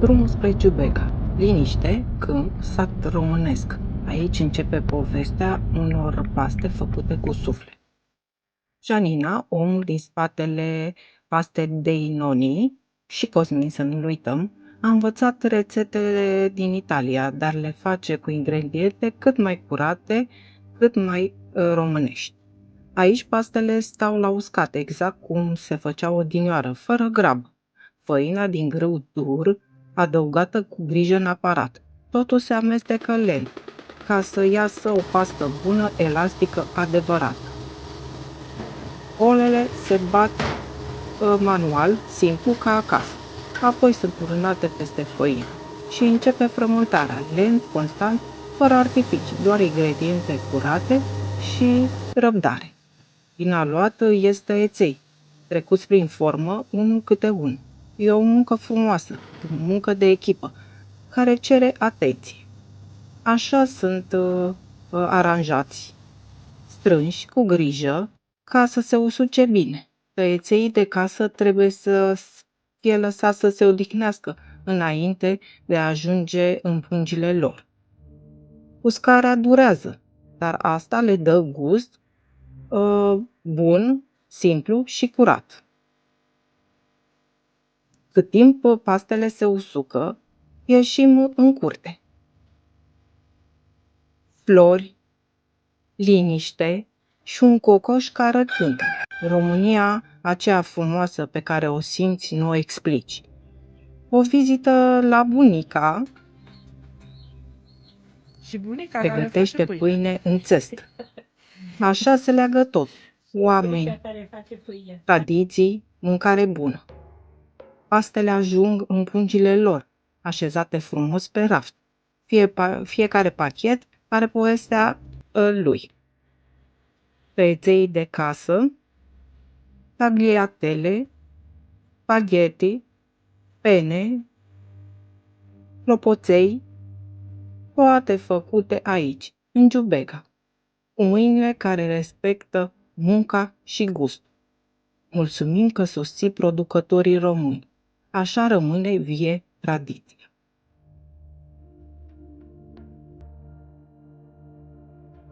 Drumul spre Giubega. Liniște, câmp, sat românesc. Aici începe povestea unor paste făcute cu suflet. Janina, omul din spatele pastei dei noni, și Cosmin, să nu-l uităm, a învățat rețetele din Italia, dar le face cu ingrediente cât mai curate, cât mai românești. Aici pastele stau la uscat, exact cum se făcea odinioară, fără grabă. Făina din grâu dur, adăugată cu grijă în aparat. Totul se amestecă lent, ca să iasă o pastă bună, elastică, adevărată. Olele se bat manual, simplu, ca acasă. Apoi sunt turnate peste făină și începe frământarea, lent, constant, fără artificii, doar ingrediente curate și răbdare. Vina luată este eței, trecuți prin formă, unul câte unul. E o muncă frumoasă, o muncă de echipă, care cere atenție. Așa sunt aranjați, strânși, cu grijă, ca să se usuce bine. Tăieței de casă trebuie să fie lăsați să se odihnească înainte de a ajunge în pungile lor. Uscarea durează, dar asta le dă gust bun, simplu și curat. Cât timp pastele se usucă, ieșim în curte. Flori, liniște și un cocoș care cântă. România, aceea frumoasă pe care o simți, nu o explici. O vizită la bunica Și bunica pregătește pâine în țest. Așa se leagă tot. Oameni, tradiții, mâncare bună. Pastele ajung în pungile lor, așezate frumos pe raft. Fiecare pachet are povestea lui. Tăieței de casă, tagliatelle, spaghetti, pene, clopoței, toate făcute aici, în Giubega, cu mâinile care respectă munca și gustul. Mulțumim că susții producătorii români. Așa rămâne vie tradiția.